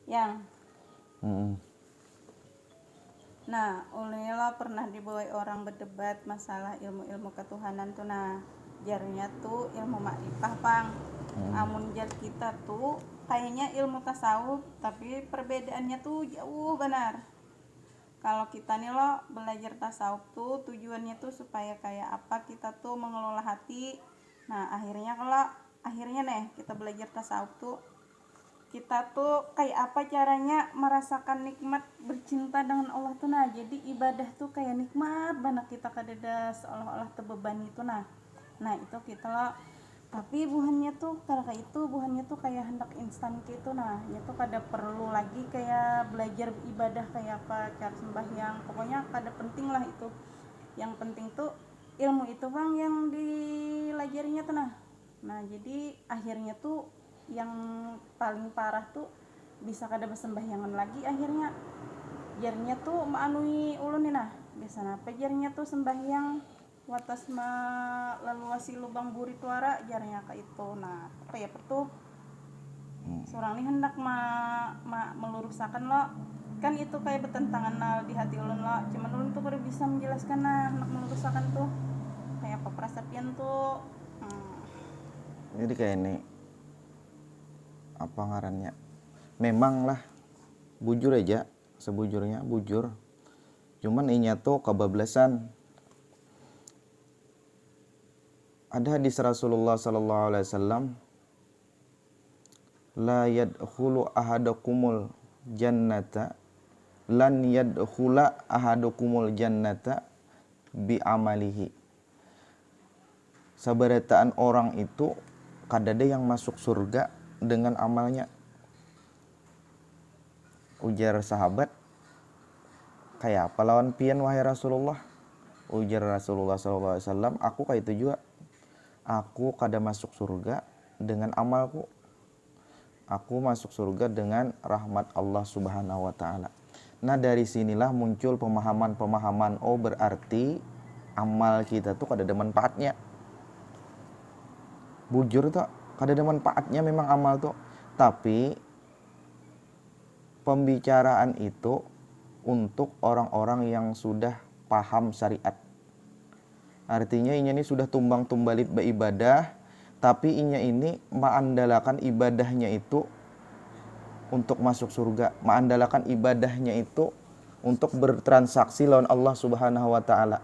Yang Mm-mm. nah, ulila pernah dibawa orang berdebat masalah ilmu-ilmu ketuhanan tuh. Nah, jarnya tuh ilmu makrifah pang. Amun jar kita tuh kayaknya ilmu tasawuf, tapi perbedaannya tuh jauh benar. Kalau kita nih lo belajar tasawuf tuh tujuannya tuh supaya kayak apa kita tuh mengelola hati. Nah, akhirnya nih kita belajar tasawuf tuh kita tuh kayak apa caranya merasakan nikmat bercinta dengan Allah tuh. Nah, jadi ibadah tuh kayak nikmat banget kita kadeda seolah-olah terbebani itu. Nah itu kita lah, tapi buhannya tuh karena itu buhannya tuh kayak hendak instan gitu. Nah itu kada perlu lagi kayak belajar ibadah kayak apa cara sembahyang, pokoknya kada penting lah itu. Yang penting tuh ilmu itu bang yang dilajarinya tuh. Nah jadi akhirnya tuh yang paling parah tuh bisa kada bersembahyangan lagi akhirnya. Jarnya tuh maanui ulun nih. Nah biasanya apa jarnya tuh sembahyang watas laluasi lubang buri tuara jarnya ke itu. Nah apa ya tuh seorang ini hendak meluruskan lo, kan itu kayak bertentangan di hati ulun lo, cuman ulun tuh baru bisa menjelaskan. Nah hendak meluruskan tuh kayak apa perasapian tuh. Jadi kayak ini apa ngarannya, memang lah bujur aja, sebujurnya bujur, cuman inya tuh kebablasan. Ada hadis Rasulullah sallallahu alaihi wasallam, la yadkhulu ahadakumul jannata, lan yadkhula ahadukumul jannata bi amalihi. Sabarataan orang itu kadada yang masuk surga dengan amalnya. Ujar sahabat, kayak apa lawan pian wahai Rasulullah? Ujar Rasulullah SAW, aku kayak itu juga. Aku kada masuk surga dengan amalku. Aku masuk surga dengan rahmat Allah Subhanahu wa Ta'ala. Nah, dari sinilah muncul pemahaman-pemahaman, oh berarti amal kita tuh kada ada manfaatnya. Bujur tuh kada ada manfaatnya memang amal tuh. Tapi pembicaraan itu untuk orang-orang yang sudah paham syariat. Artinya inya ini sudah tumbang tumbalit beribadah, tapi inya ini mengandalkan ibadahnya itu untuk masuk surga, mengandalkan ibadahnya itu untuk bertransaksi lawan Allah Subhanahu wa Ta'ala.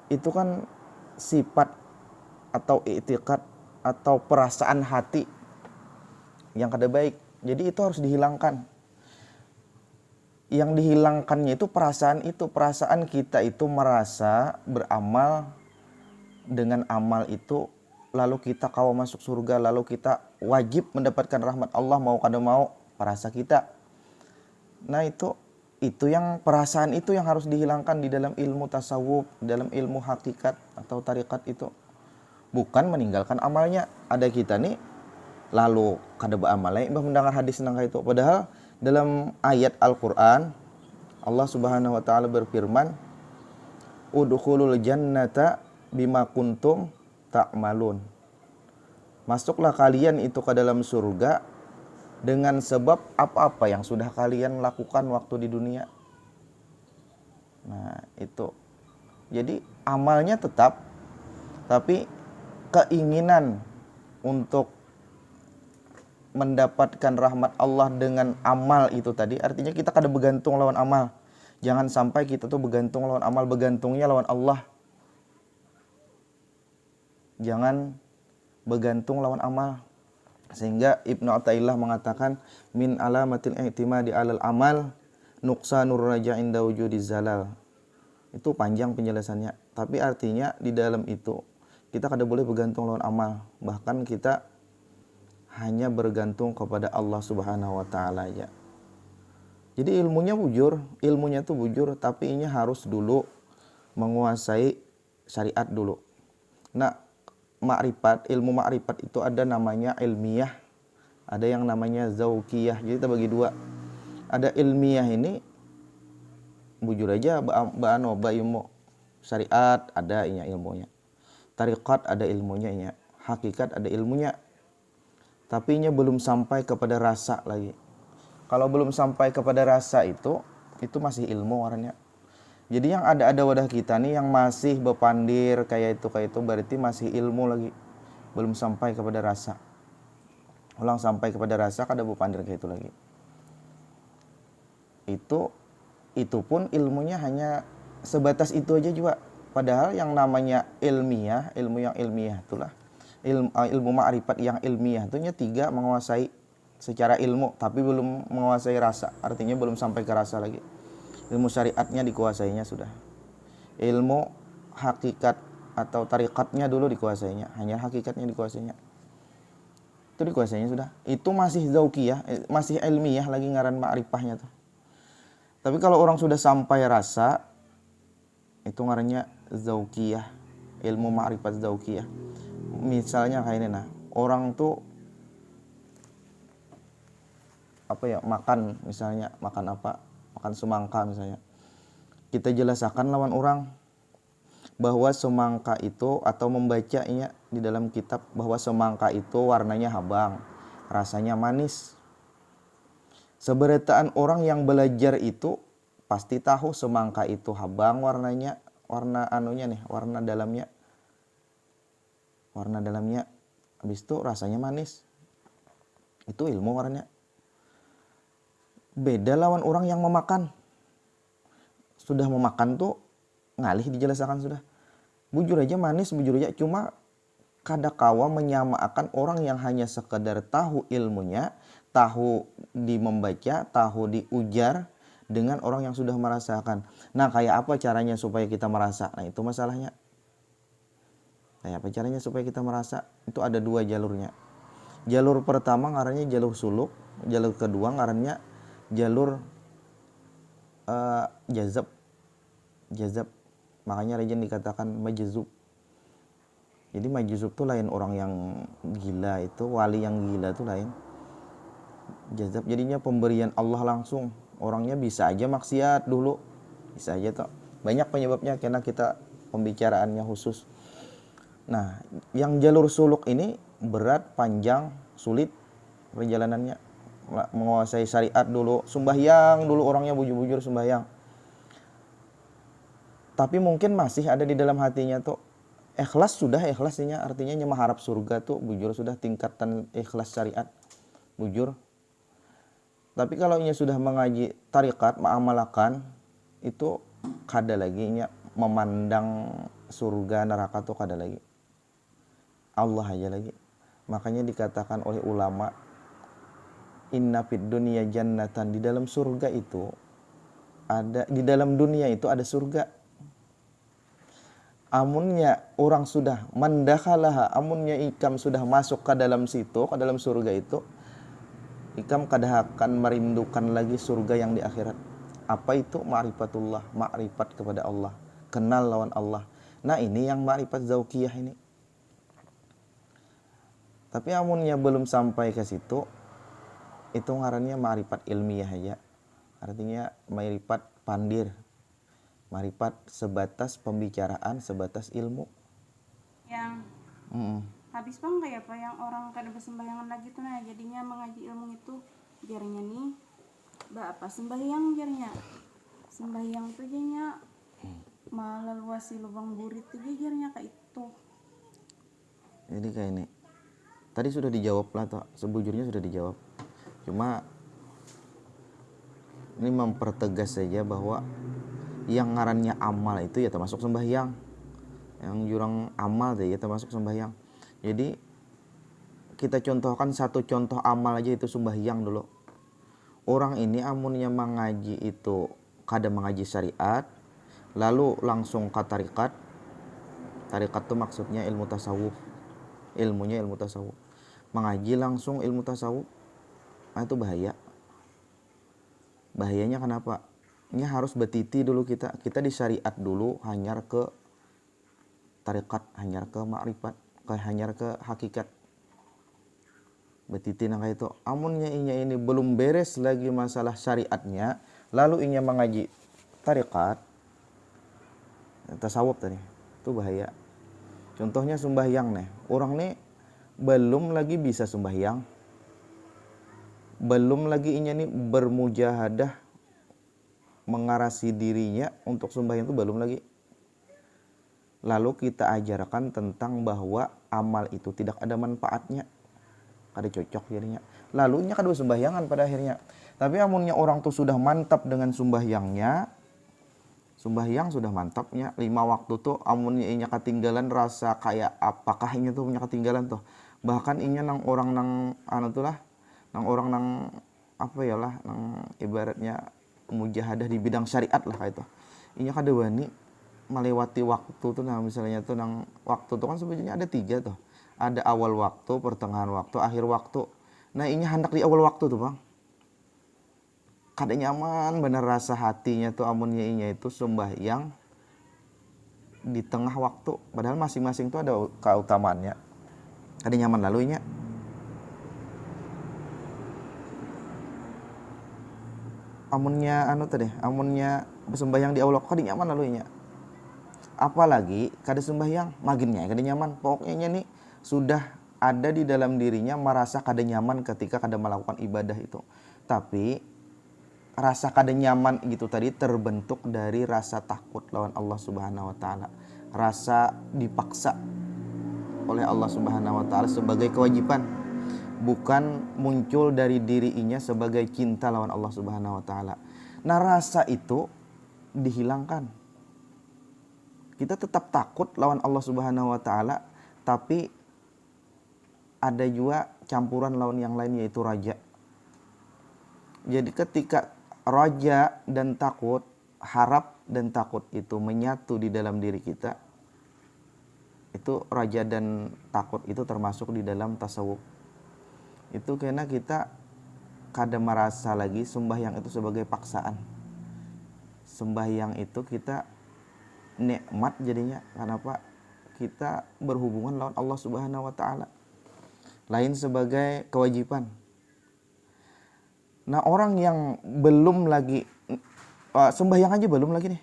Itu kan sifat atau i'tiqad atau perasaan hati yang kada baik. Jadi itu harus dihilangkan. Yang dihilangkannya itu perasaan kita itu merasa beramal, dengan amal itu lalu kita kawa masuk surga, lalu kita wajib mendapatkan rahmat Allah mau kada mau, perasa kita. Nah itu yang perasaan itu yang harus dihilangkan di dalam ilmu tasawuf, dalam ilmu hakikat atau tarikat itu. Bukan meninggalkan amalnya. Ada kita nih lalu kada beramal lagi mendengar hadis nang itu. Padahal dalam ayat Al-Qur'an Allah Subhanahu wa taala berfirman, udkhulul jannata bima kuntum ta'malun. Masuklah kalian itu ke dalam surga dengan sebab apa-apa yang sudah kalian lakukan waktu di dunia. Nah, itu. Jadi amalnya tetap, tapi keinginan untuk mendapatkan rahmat Allah dengan amal itu tadi, artinya kita kada bergantung lawan amal. Jangan sampai kita tuh bergantung lawan amal, bergantungnya lawan Allah. Jangan bergantung lawan amal. Sehingga Ibnu Athaillah mengatakan, min alamatil i'timadi alal amal nuqsanur raja inda wujudiz zalal. Itu panjang penjelasannya, tapi artinya di dalam itu kita kada boleh bergantung lawan amal, bahkan kita hanya bergantung kepada Allah Subhanahu wa taala aja. Jadi ilmunya tuh bujur, tapi ini harus dulu menguasai syariat dulu. Nah, ilmu makrifat itu ada namanya ilmiah, ada yang namanya zauqiyah. Jadi kita bagi dua. Ada ilmiah ini bujur aja ilmu syariat ada inya ilmunya. Tariqat ada ilmunya inya, hakikat ada ilmunya. tapi nya belum sampai kepada rasa lagi. Kalau belum sampai kepada rasa itu masih ilmu warnanya. Jadi yang ada wadah kita nih yang masih bepandir kayak itu berarti masih ilmu lagi. Belum sampai kepada rasa. Ulang sampai kepada rasa kada bepandir kayak itu lagi. Itu pun ilmunya hanya sebatas itu aja juga. Padahal yang namanya ilmiah, ilmu yang ilmiah itulah ilmu ma'rifat yang ilmiah itunya 3 menguasai secara ilmu tapi belum menguasai rasa. Artinya belum sampai ke rasa lagi. Ilmu syariatnya dikuasainya sudah. Ilmu hakikat atau tarikatnya dulu dikuasainya, hanya hakikatnya dikuasainya. Itu dikuasainya sudah. Itu masih zauqiyah, masih ilmiah lagi ngaran ma'rifahnya tuh. Tapi kalau orang sudah sampai rasa, itu ngarannya zauqiyah, ilmu ma'rifat zauqiyah. Misalnya kayak ini nah, orang tuh makan misalnya, makan apa? Makan semangka misalnya. Kita jelaskan lawan orang bahwa semangka itu atau membacanya di dalam kitab bahwa semangka itu warnanya habang, rasanya manis. Seberataan orang yang belajar itu pasti tahu semangka itu habang warnanya, warna dalamnya. Warna dalamnya habis itu rasanya manis. Itu ilmu warnanya. Beda lawan orang yang memakan. Sudah memakan tuh ngalih dijelaskan sudah. Bujur aja manis, bujur aja, cuma kadakawa menyamakan orang yang hanya sekedar tahu ilmunya, tahu di membaca, tahu di ujar dengan orang yang sudah merasakan. Nah, kayak apa caranya supaya kita merasa? Nah, itu masalahnya. Kayak apa caranya supaya kita merasa? Itu ada 2 jalurnya. Jalur pertama ngarannya jalur suluk, jalur kedua ngarannya jalur jazab. Makanya Regen dikatakan majzub. Jadi majzub tuh lain orang yang gila, itu wali yang gila tuh lain. Jazab jadinya pemberian Allah langsung. Orangnya bisa aja maksiat dulu, bisa aja tuh. Banyak penyebabnya karena kita pembicaraannya khusus. Nah, yang jalur suluk ini berat, panjang, sulit perjalanannya. Menguasai syariat dulu, sembahyang dulu orangnya bujur-bujur sembahyang. Tapi mungkin masih ada di dalam hatinya tuh ikhlas, sudah ikhlasnya artinya mengharap surga tuh bujur sudah tingkatan ikhlas syariat bujur. Tapi kalau ia sudah mengaji tarikat, mengamalkan itu kada lagi nya memandang surga neraka tuh kada lagi. Allah aja lagi. Makanya dikatakan oleh ulama, inna fid dunya jannatan, di dalam surga itu ada, di dalam dunia itu ada surga. Amunnya orang sudah mendakhalah, amunnya ikam sudah masuk ke dalam situ, ke dalam surga itu, ikam kada akan merindukan lagi surga yang di akhirat. Apa itu? Ma'rifatullah, ma'rifat kepada Allah, kenal lawan Allah. Nah, ini yang ma'rifat zauqiyah ini. Tapi amunnya belum sampai ke situ, itu ngarannya ma'rifat ilmiah aja. Artinya ma'rifat pandir. Ma'rifat sebatas pembicaraan, sebatas ilmu. Yang habis bang kayak apa yang orang kada bersembayangan lagi tuh, nah jadinya mengaji ilmu itu biarnya nih apa sembahyang jarnya. Sembahyang tuh jadinya meleluasi lubang burit tuh jarnya kayak itu. Jadi kayak ini. Tadi sudah dijawab lah toh, sebujurnya sudah dijawab. Cuma ini mempertegas saja bahwa yang ngarannya amal itu ya termasuk sembahyang. Yang jurang amal deh ya termasuk sembahyang. Jadi kita contohkan satu contoh amal aja itu sembahyang dulu. Orang ini amunnya mengaji itu kada mengaji syariat, lalu langsung ke tarikat. Tarikat itu maksudnya ilmu tasawuf. Ilmunya ilmu tasawuf. Mengaji langsung ilmu tasawuf, nah itu bahaya. Bahayanya kenapa? Ini harus betiti dulu kita di syariat dulu, hanyar ke tarikat, hanyar ke ma'rifat, hanyar ke hakikat. Betiti nang itu. Amunnya ini belum beres lagi masalah syariatnya, lalu inya mengaji tarikat, tasawuf tadi, itu bahaya. Contohnya sembahyang nih, orang nih belum lagi bisa sembahyang, belum lagi inya nih bermujahadah mengarasi dirinya untuk sembahyang itu belum lagi. Lalu kita ajarkan tentang bahwa amal itu tidak ada manfaatnya, kada cocok jadinya. Lalu nya kada sembahyangan pada akhirnya. Tapi amunnya orang tuh sudah mantap dengan sembahyangnya, sembahyang sudah mantapnya 5 waktu tuh, amunnya inya ketinggalan rasa kayak apakah inya tuh punya ketinggalan tuh. Bahkan inya nang orang nang anu tuh lah, nang orang nang apa ya lah, nang ibaratnya mujahadah di bidang syariat lah kayak itu. Inya kada wani melewati waktu tuh, nah misalnya tuh nang waktu tuh kan sebenarnya ada 3 tuh. Ada awal waktu, pertengahan waktu, akhir waktu. Nah inya hendak di awal waktu tuh bang. Kada nyaman bener rasa hatinya tuh amunnya inya itu sembahyang di tengah waktu. Padahal masing-masing tuh ada keutamaannya. Kada nyaman lalu inya. Amunnya anu tadi, amunnya sembahyang di awal waktu kada nyaman lalu inya. Apalagi kada sembahyang maginnya kada nyaman. Pokoknya nih sudah ada di dalam dirinya merasa kada nyaman ketika kada melakukan ibadah itu. Tapi rasa kada nyaman gitu tadi terbentuk dari rasa takut lawan Allah Subhanahu wa taala. Rasa dipaksa oleh Allah Subhanahu wa taala sebagai kewajiban, bukan muncul dari dirinya sebagai cinta lawan Allah Subhanahu wa taala. Nah, rasa itu dihilangkan. Kita tetap takut lawan Allah Subhanahu wa taala, tapi ada juga campuran lawan yang lain yaitu raja. Jadi ketika raja dan takut, harap dan takut itu menyatu di dalam diri kita, itu raja dan takut itu termasuk di dalam tasawuf. Itu karena kita kada merasa lagi sembahyang itu sebagai paksaan. Sembahyang itu kita nikmat jadinya. Kenapa? Kita berhubungan lawan Allah Subhanahu wa taala. Lain sebagai kewajiban. Nah, orang yang belum lagi sembahyang aja belum lagi nih.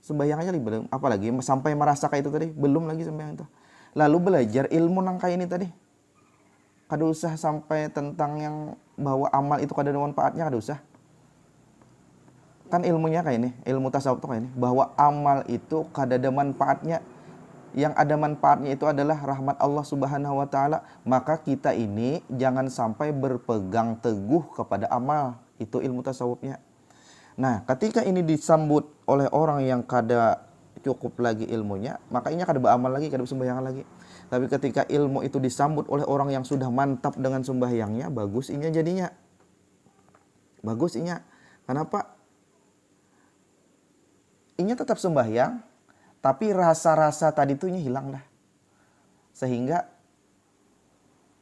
Sembahyang aja belum, apalagi sampai merasa kayak itu tadi, belum lagi sembahyang itu. Lalu belajar ilmu nang kayak ini tadi. Kada usah sampai tentang yang bahwa amal itu kada ada manfaatnya, kada usah. Kan ilmunya kayak ini, ilmu tasawuf tuh kayak ini, bahwa amal itu kada ada manfaatnya. Yang ada manfaatnya itu adalah rahmat Allah Subhanahu wa taala. Maka kita ini jangan sampai berpegang teguh kepada amal. Itu ilmu tasawufnya. Nah, ketika ini disambut oleh orang yang kada cukup lagi ilmunya, maka ini kada beramal lagi, kada sembahyang lagi. Tapi ketika ilmu itu disambut oleh orang yang sudah mantap dengan sembahyangnya, bagus inya jadinya. Bagus inya. Kenapa? Inya tetap sembahyang, tapi rasa-rasa tadi tuh hilang dah. Sehingga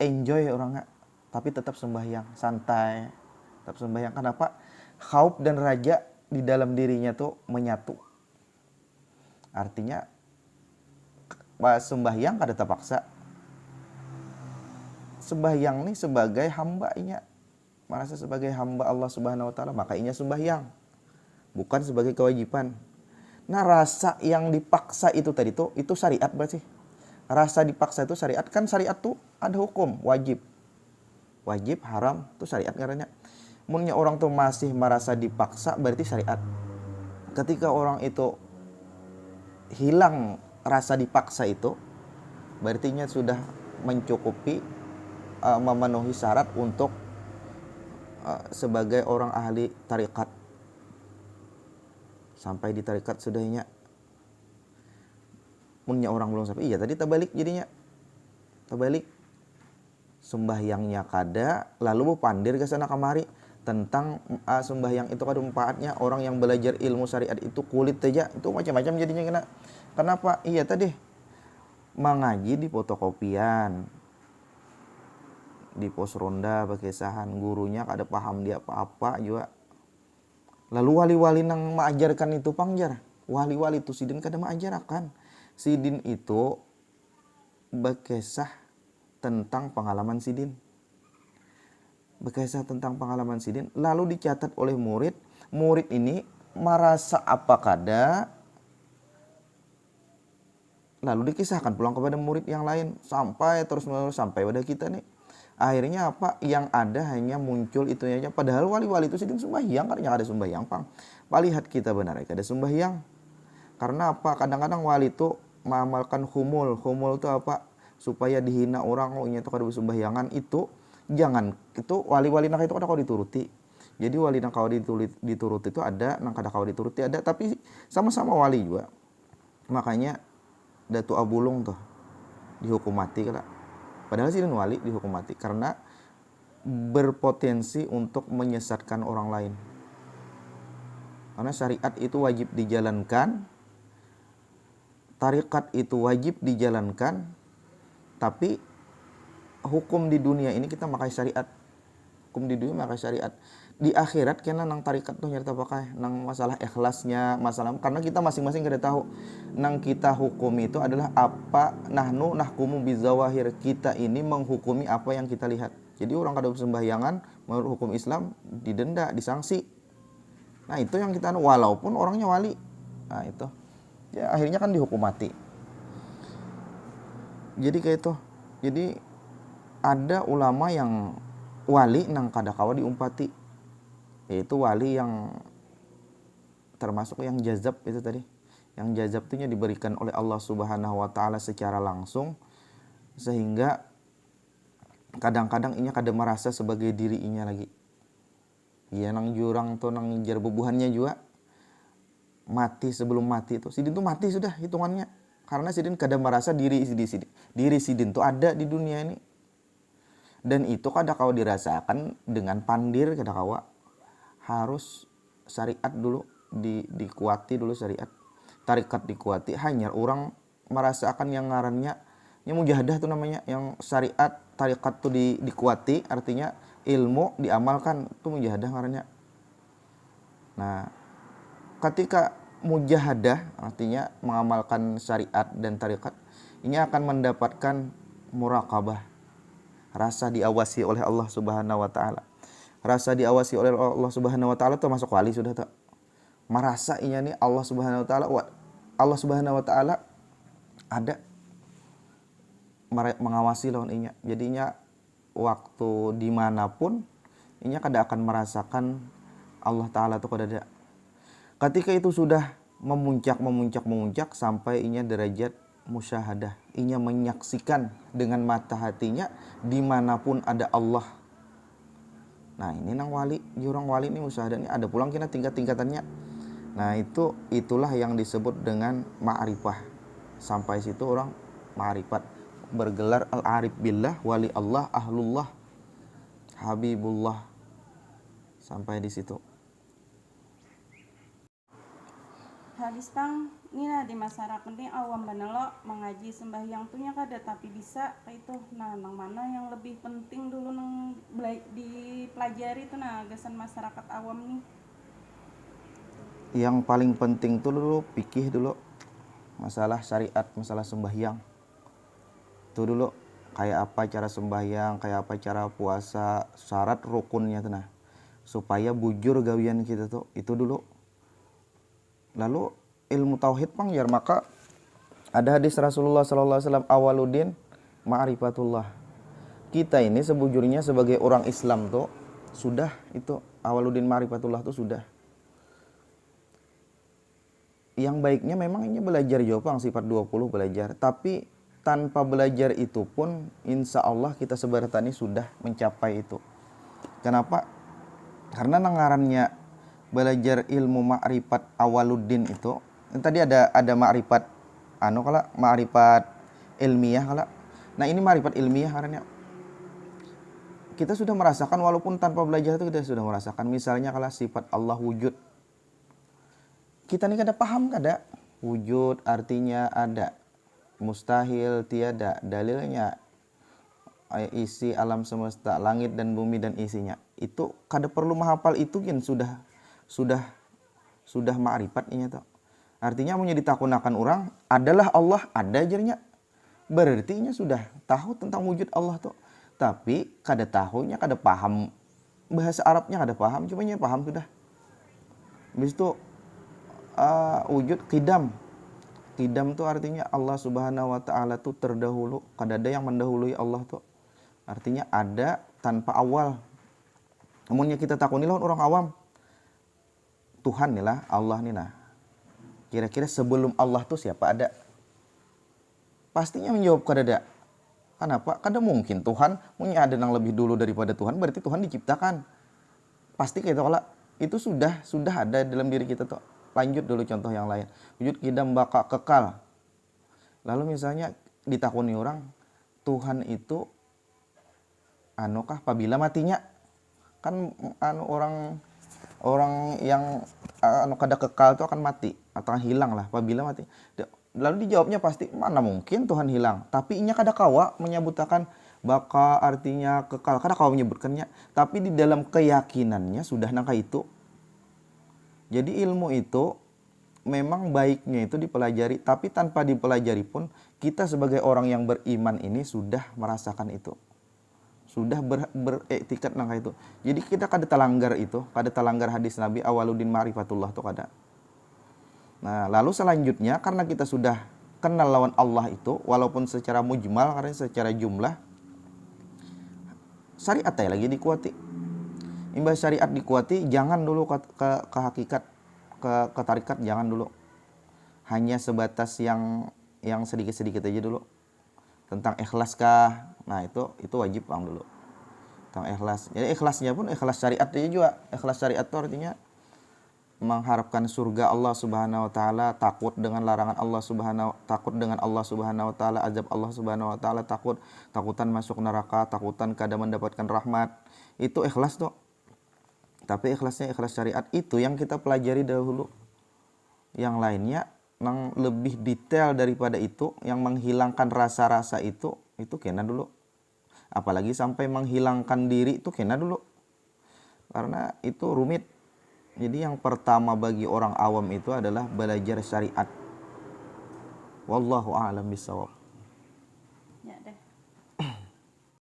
enjoy orangnya, tapi tetap sembahyang, santai, tetap sembahyang. Kenapa? Khauf dan raja di dalam dirinya tuh menyatu. Artinya sembahyang kada terpaksa. Sembahyang nih sebagai hamba inya, merasa sebagai hamba Allah Subhanahu wa taala, maka inya sembahyang. Bukan sebagai kewajiban. Nah, rasa yang dipaksa itu tadi tuh, itu syariat berarti. Rasa dipaksa itu syariat, kan syariat tuh ada hukum, wajib. Wajib, haram, itu syariat karena. Munnya orang tuh masih merasa dipaksa, berarti syariat. Ketika orang itu hilang rasa dipaksa itu, berarti sudah mencukupi, memenuhi syarat untuk sebagai orang ahli tarikat. Sampai di tarikat sudahnya. Munnya orang belum sampai, iya tadi terbalik jadinya. Terbalik. Sembahyangnya kada, lalu pandir ke sana kemari tentang sembahyang itu kada manfaatnya. Orang yang belajar ilmu syariat itu kulit aja, itu macam-macam jadinya kena. Kenapa? Iya tadi mengaji di fotokopian, di pos ronda pakesahan, gurunya kada paham dia apa-apa juga. Lalu wali-wali nang mengajarkan itu pangjar. Wali-wali itu sidin kada mengajarkan. Sidin itu berkisah tentang pengalaman sidin. Berkisah tentang pengalaman sidin, lalu dicatat oleh murid. Murid ini merasa apa kada, lalu dikisahkan pulang kepada murid yang lain, sampai terus menerus sampai pada kita nih. Akhirnya apa? Yang ada hanya muncul itu aja. Padahal wali-wali itu sidin sembahyang, karena ada sembahyang pang. Palihat kita benar ada sembahyang. Karena apa? Kadang-kadang wali itu mengamalkan humul. Humul itu apa? Supaya dihina orang, oh ini tuh kada sembahyangan itu jangan. Itu wali-wali nak itu kada kau dituruti. Jadi wali nak kau dituruti itu ada, nak kada kau dituruti ada, tapi sama-sama wali juga. Makanya Datu Abulung tuh dihukum mati kala. Padahal sidin wali dihukum mati karena berpotensi untuk menyesatkan orang lain. Karena syariat itu wajib dijalankan, tarikat itu wajib dijalankan, tapi hukum di dunia ini kita pakai syariat. Hukum di dunia pakai syariat. Di akhirat kena nang tarikat tuh nyerta pakai nang masalah ikhlasnya, masalah karena kita masing-masing kada tahu nang kita hukum itu adalah apa, nahnu nahkumu bizawahir, kita ini menghukumi apa yang kita lihat. Jadi orang kada sembahyangan menurut hukum Islam didenda, disanksi. Nah, itu yang kita walaupun orangnya wali. Nah, itu. Ya akhirnya kan dihukum mati. Jadi kayak itu. Jadi ada ulama yang wali nang kada kawa diumpati. Yaitu wali yang termasuk yang jazab itu tadi. Yang jazab itu diberikan oleh Allah Subhanahu wa taala secara langsung sehingga kadang-kadang inya kada merasa sebagai diri inya lagi. Iya nang jurang tuh nang jar bubuhannya juga mati sebelum mati itu. Sidin tuh mati sudah hitungannya. Karena sidin kada merasa diri sidin tuh ada di dunia ini. Dan itu kada kau dirasakan dengan pandir kada kawa. Harus syariat dulu dikuati dulu syariat, tarikat dikuati. Hanya orang merasakan yang ngarannya yang mujahadah tuh namanya, yang syariat tarikat tuh dikuati, artinya ilmu diamalkan tuh mujahadah ngarannya. Nah, ketika mujahadah artinya mengamalkan syariat dan tarikat, ini akan mendapatkan muraqabah, rasa diawasi oleh Allah Subhanahu wa taala. Rasa diawasi oleh Allah Subhanahu wa taala termasuk wali sudah tak. Merasa inya nih Allah Subhanahu wa taala ada mengawasi lawan inya. Jadinya waktu dimanapun inya kada akan merasakan Allah taala itu kada ada. Ketika itu sudah memuncak sampai inya derajat musyahadah, inya menyaksikan dengan mata hatinya dimanapun ada Allah. Nah, ini nang wali, jurang wali ini musyahadah ini ada pulang kena tingkat-tingkatannya. Nah, itulah yang disebut dengan ma'rifah. Sampai situ orang ma'rifat, bergelar al-arif billah, wali Allah, ahlullah, habibullah. Sampai di situ. Hadis pang nina di masyarakat ini awam banelo mengaji sembahyang tuhnya kada tapi bisa kayak itu. Nah, nang mana yang lebih penting dulu nang dipelajari itu nah gasan masyarakat awam nih. Yang paling penting tuh dulu fikih dulu. Masalah syariat, masalah sembahyang. Itu dulu kayak apa cara sembahyang, kayak apa cara puasa, syarat rukunnya tuh nah. Supaya bujur gawian kita tuh, itu dulu. Lalu ilmu tauhid pang jar maka ada hadis Rasulullah sallallahu alaihi wasallam awaludin ma'rifatullah. Kita ini sebujurnya sebagai orang Islam tuh sudah itu awaludin ma'rifatullah tuh sudah. Yang baiknya memang ini belajar juga pang sifat 20 belajar, tapi tanpa belajar itu pun insya Allah kita sebaratani sudah mencapai itu. Kenapa? Karena nangarannya belajar ilmu ma'rifat awaluddin itu tadi ada ma'rifat kala ma'rifat ilmiah kala. Nah, ini ma'rifat ilmiah karena kita sudah merasakan walaupun tanpa belajar itu kita sudah merasakan. Misalnya kala sifat Allah wujud. Kita ini kada paham kada wujud artinya ada, mustahil tiada, dalilnya isi alam semesta, langit dan bumi dan isinya. Itu kada perlu menghafal itu kan sudah ma'rifat ini tuh. Artinya mau ditakunakan orang adalah Allah ada ajarnya. Berarti nya sudah tahu tentang wujud Allah tuh. Tapi kada tahunya kada paham bahasa Arabnya kada paham, cuma nya paham sudah. Habis itu wujud qidam. Qidam tuh artinya Allah Subhanahu wa taala tuh terdahulu, kada ada yang mendahului Allah tuh. Artinya ada tanpa awal. Namunnya kita takuni lawan orang awam. Tuhan nih lah, Allah nih lah. Kira-kira sebelum Allah tuh siapa ada? Pastinya menjawab kadada. Kenapa? Kada mungkin Tuhan punya ada yang lebih dulu daripada Tuhan, berarti Tuhan diciptakan. Pasti kita olah itu sudah ada dalam diri kita tuh. Lanjut dulu contoh yang lain. Wujud kidam baka kekal. Lalu misalnya ditakuni orang, Tuhan itu anukah apabila matinya? Kan orang yang kada kekal itu akan mati atau hilang lah apabila mati. Lalu dijawabnya pasti mana mungkin Tuhan hilang. Tapi inya kada kawa menyebutkan baka artinya kekal. Kada kawa menyebutkannya. Tapi di dalam keyakinannya sudah nangka itu. Jadi ilmu itu memang baiknya itu dipelajari. Tapi tanpa dipelajari pun kita sebagai orang yang beriman ini sudah merasakan itu. Sudah beretikat nangka itu. Jadi kita kada telanggar itu. Kada telanggar hadis Nabi awaluddin ma'rifatullah itu kada. Nah, lalu selanjutnya karena kita sudah kenal lawan Allah itu, walaupun secara mujmal, karena secara jumlah, syariat ya lagi dikuati. Imbas syariat dikuati, jangan dulu ke hakikat, ke tarikat, jangan dulu. Hanya sebatas yang sedikit-sedikit aja dulu. Tentang ikhlas kah? Nah, itu wajib bang dulu. Tentang ikhlas. Jadi ikhlasnya pun ikhlas syariat aja juga. Ikhlas syariat itu artinya mengharapkan surga Allah Subhanahu wa taala, takut dengan larangan Allah Subhanahu wa taala, azab Allah Subhanahu wa taala, takutan masuk neraka, takutan kada mendapatkan rahmat. Itu ikhlas tuh. Tapi ikhlasnya ikhlas syariat itu yang kita pelajari dahulu. Yang lainnya yang lebih detail daripada itu, yang menghilangkan rasa-rasa itu kena dulu. Apalagi sampai menghilangkan diri itu kena dulu. Karena itu rumit. Jadi yang pertama bagi orang awam itu adalah belajar syariat. Wallahu a'lam bishawab.